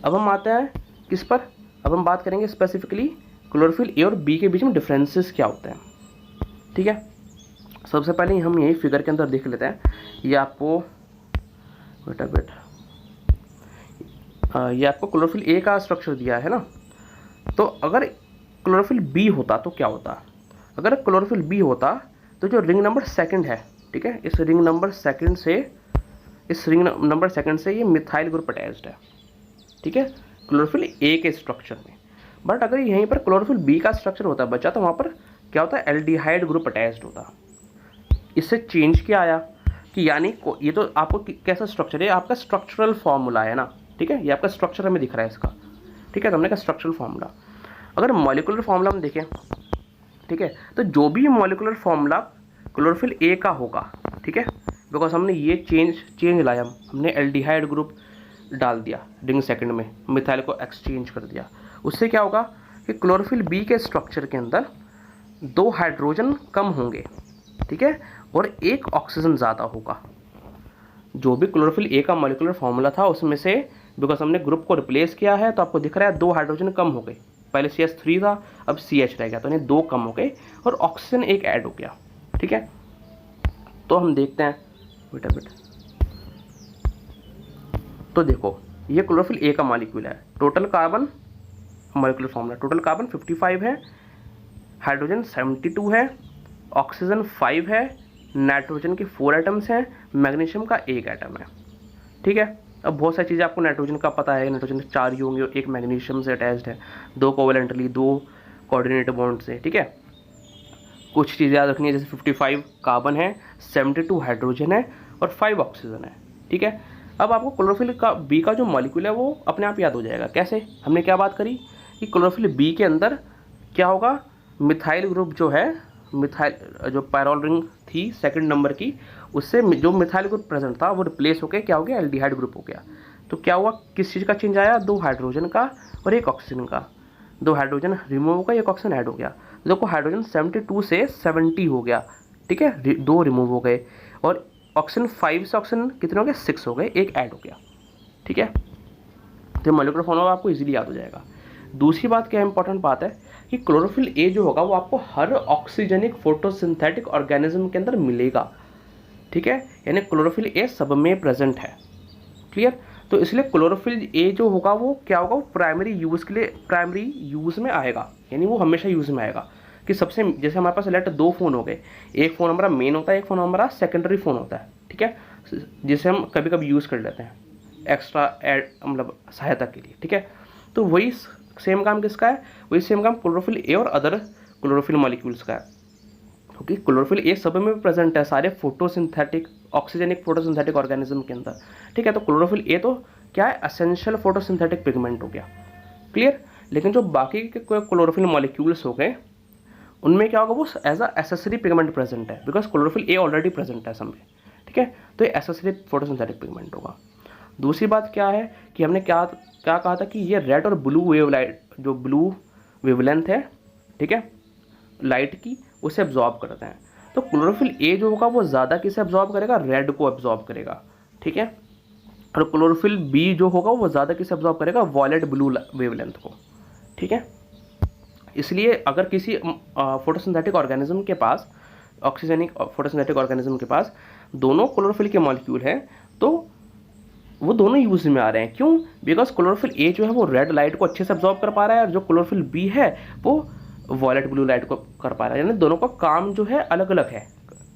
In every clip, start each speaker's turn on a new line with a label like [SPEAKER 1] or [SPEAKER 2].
[SPEAKER 1] अब हम आते हैं किस पर, अब हम बात करेंगे स्पेसिफिकली क्लोरोफिल ए और बी के बीच में डिफरेंसेस क्या होते हैं। ठीक है, सबसे पहले हम यही फिगर के अंदर देख लेते हैं। ये आपको ये आपको क्लोरोफिल ए का स्ट्रक्चर दिया है ना। तो अगर क्लोरोफिल बी होता तो क्या होता, अगर क्लोरोफिल बी होता तो जो रिंग नंबर सेकंड है, ठीक है, इस रिंग नंबर सेकंड से ये मिथाइल ग्रुप अटैच्ड है, ठीक है, क्लोरोफिल ए के स्ट्रक्चर में। बट अगर यहीं पर क्लोरोफिल बी का स्ट्रक्चर होता बचा तो वहाँ पर क्या होता है, एल्डिहाइड ग्रुप अटैच्ड होता। इससे चेंज क्या आया कि यानी ये तो आपको कैसा स्ट्रक्चर है, आपका स्ट्रक्चरल फॉर्मूला है ना, ठीक है, ये आपका स्ट्रक्चर हमें दिख रहा है इसका, ठीक है, तो हमने कहा स्ट्रक्चरल फार्मूला। अगर मॉलिक्यूलर फार्मूला हम देखें, ठीक है, तो जो भी मॉलिक्यूलर फार्मूला क्लोरोफिल ए का होगा, ठीक है, बिकॉज हमने ये चेंज लाया, हमने एल्डिहाइड ग्रुप डाल दिया रिंग सेकंड में, मिथाइल को एक्सचेंज कर दिया, उससे क्या होगा कि क्लोरोफिल बी के स्ट्रक्चर के अंदर 2 हाइड्रोजन कम होंगे, ठीक है, और 1 ऑक्सीजन ज़्यादा होगा। जो भी क्लोरोफिल ए का मॉलिक्यूलर फार्मूला था उसमें से बिकॉज हमने ग्रुप को रिप्लेस किया है तो आपको दिख रहा है 2 हाइड्रोजन कम हो गए, पहले CH3 था अब CH रह गया, तो इन्हें 2 कम हो गए और ऑक्सीजन 1 ऐड हो गया, ठीक है। तो हम देखते हैं बेटा तो देखो ये क्लोरोफिल ए का मॉलिक्यूल है, total carbon molecular formula, total carbon 55 है, हाइड्रोजन 72 है, ऑक्सीजन 5 है, नाइट्रोजन के 4 एटम्स हैं, मैग्नीशियम का 1 एटम है, ठीक है। अब बहुत सारी चीज़ें आपको नाइट्रोजन का पता है, नाइट्रोजन के 4 ही होंगे और 1 मैग्नीशियम से अटैच्ड है, 2 कोवेलेंटली 2 कोऑर्डिनेट बॉन्ड से, ठीक है। कुछ चीज़ें याद रखनी है, जैसे 55 कार्बन है, 72 हाइड्रोजन है और 5 ऑक्सीजन है, ठीक है। अब आपको क्लोरोफिल का बी का जो मॉलिक्यूल है वो अपने आप याद हो जाएगा। कैसे, हमने क्या बात करी कि क्लोरोफिल बी के अंदर क्या होगा, मिथाइल ग्रुप जो है, मिथाइल जो पैरोल रिंग थी सेकंड नंबर की, उससे जो मिथाइल ग्रुप प्रेजेंट था वो रिप्लेस होकर क्या हो गया, एल्डिहाइड ग्रुप हो गया। तो क्या हुआ, किस चीज़ का चेंज आया, 2 हाइड्रोजन का और 1 ऑक्सीजन का, 2 हाइड्रोजन रिमूव हो गया, 1 ऑक्सीजन ऐड हो गया। देखो हाइड्रोजन 72 से 70 हो गया, ठीक है, 2 रिमूव हो गए और ऑक्सीजन 5 से ऑक्सीजन कितने हो गए, 6 हो गए, 1 ऐड हो गया, ठीक है। तो मॉलिक्यूलर फार्मूला आपको इजीली याद हो जाएगा। दूसरी बात क्या इंपॉर्टेंट बात है कि क्लोरोफिल ए जो होगा वो आपको हर ऑक्सीजनिक फोटोसिंथेटिक ऑर्गेनिज्म के अंदर मिलेगा, ठीक है, यानी क्लोरोफिल ए सब में प्रेजेंट है, क्लियर। तो इसलिए क्लोरोफिल ए जो होगा वो क्या होगा, वो प्राइमरी यूज़ में आएगा, यानी वो हमेशा यूज़ में आएगा। कि सबसे जैसे हमारे पास लेट 2 फ़ोन हो गए, एक फ़ोन हमारा मेन होता है, एक फ़ोन हमारा सेकेंडरी फ़ोन होता है, ठीक है, जिसे हम कभी कभी यूज़ कर लेते हैं एक्स्ट्रा एड मतलब सहायता के लिए, ठीक है। तो वही सेम काम किसका है, वही सेम काम क्लोरोफिल ए और अदर क्लोरोफिल मॉलिक्यूल्स का है, क्योंकि क्लोरोफिल ए सब में प्रेजेंट है, सारे फोटोसिंथेटिक ऑक्सीजनिक फोटोसिंथेटिक ऑर्गेनिज्म के अंदर, ठीक है। तो क्लोरोफिल ए तो क्या है, एसेंशियल फोटोसिंथेटिक पिगमेंट हो गया, क्लियर। लेकिन जो बाकी के क्लोरोफिल मॉलिक्यूल्स हो गए उनमें क्या होगा, वो as a accessory pigment present है, because chlorophyll A already present है सब में, ठीक है। तो ये एसेसरी फोटोसिंथेटिक पिगमेंट होगा। दूसरी बात क्या है कि हमने क्या कहा था कि ये रेड और ब्लू वेवलाइट, जो ब्लू वेवलेंथ है, ठीक है, लाइट की, उसे एब्जॉर्ब करते हैं। तो क्लोरोफिल ए जो होगा वो ज़्यादा किसे एब्जॉर्ब करेगा, रेड को एब्जॉर्ब करेगा, ठीक है। और क्लोरोफिल बी जो होगा वो ज़्यादा किसे एब्जॉर्ब करेगा, वॉयलेट ब्लू वेवलेंथ को, ठीक है। इसलिए अगर किसी फोटोसिंथेटिक ऑर्गेनिज्म के पास, ऑक्सीजनिक फोटोसिंथेटिक ऑर्गेनिज्म के पास दोनों क्लोरोफिल के मॉलिक्यूल हैं तो वो दोनों यूज में आ रहे हैं। क्यों, बिकॉज क्लोरोफिल ए जो है वो रेड लाइट को अच्छे से एब्जॉर्ब कर पा रहा है और जो क्लोरोफिल बी है वो वॉयलेट ब्लू लाइट को कर पा रहा है, यानी दोनों का काम जो है अलग अलग है,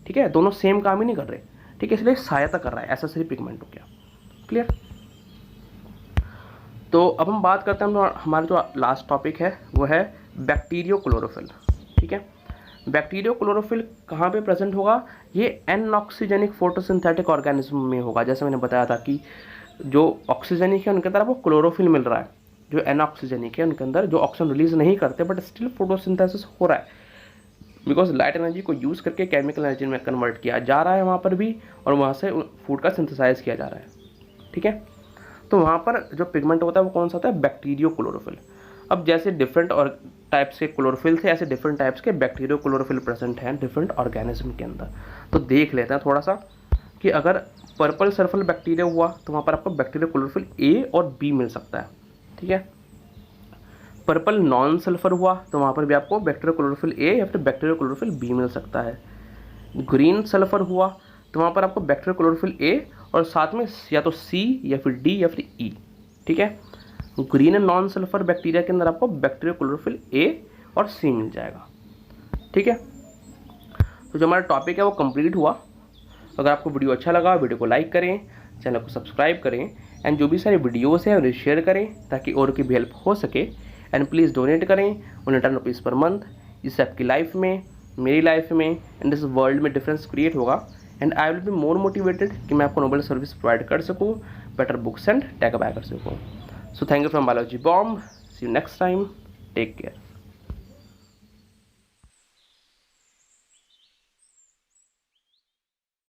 [SPEAKER 1] ठीक है, दोनों सेम काम ही नहीं कर रहे, ठीक है, इसलिए सहायता कर रहा है, एसेसरी पिगमेंट हो गया, क्लियर। तो अब हम बात करते हैं, हमारा जो लास्ट टॉपिक है वो है बैक्टीरियो क्लोरोफिल, ठीक है। बैक्टीरियो क्लोरोफिल कहाँ पे प्रेजेंट होगा, ये एनऑक्सीजेनिक फोटोसिंथेटिक ऑर्गेनिज्म में होगा। जैसे मैंने बताया था कि जो ऑक्सीजनिक है उनके अंदर आपको क्लोरोफिल मिल रहा है, जो एनऑक्सीजनिक है उनके अंदर जो ऑक्सीजन रिलीज नहीं करते बट स्टिल फोटोसिंथेसिस हो रहा है, बिकॉज लाइट एनर्जी को यूज़ करके केमिकल एनर्जी में कन्वर्ट किया जा रहा है वहाँ पर भी, और वहाँ से फूड का सिंथेसाइज किया जा रहा है, ठीक है। तो वहाँ पर जो पिगमेंट होता है वो कौन सा होता है, बैक्टीरियो क्लोरोफिल। अब जैसे डिफरेंट और टाइप से क्लोरोफिल थे, ऐसे डिफरेंट टाइप्स के बैक्टीरियो क्लोरोफिल प्रेजेंट हैं डिफरेंट ऑर्गेनिज्म के अंदर। तो देख लेते हैं थोड़ा सा कि अगर पर्पल सर्फल बैक्टीरिया हुआ तो वहाँ पर आपको बैक्टीरियो क्लोरोफिल ए और बी मिल सकता है, ठीक है। पर्पल नॉन सल्फर हुआ तो वहाँ पर भी आपको बैक्टीरियो क्लोरोफिल ए या फिर बैक्टीरियो क्लोरोफिल बी मिल सकता है। ग्रीन सल्फर हुआ तो वहाँ पर आपको बैक्टीरियो क्लोरोफिल ए और साथ में या तो सी या फिर डी या फिर ई, ठीक है। ग्रीन नॉन सल्फर बैक्टीरिया के अंदर आपको बैक्टीरियो क्लोरोफिल ए और सी मिल जाएगा, ठीक है। तो जो हमारा टॉपिक है वो कंप्लीट हुआ। अगर आपको वीडियो अच्छा लगा वीडियो को लाइक करें, चैनल को सब्सक्राइब करें एंड जो भी सारे वीडियोस हैं उन्हें शेयर करें ताकि और की भी हेल्प हो सके। एंड प्लीज़ डोनेट करें 110 रुपीज़ पर मंथ। इससे आपकी लाइफ में, मेरी लाइफ में एंड इस वर्ल्ड में डिफरेंस क्रिएट होगा and I will be more motivated कि मैं आपको नोबल सर्विस प्रोवाइड कर सकूँ, better books and tag buy कर सकूँ। So thank you from biology bomb. See you next time, take care.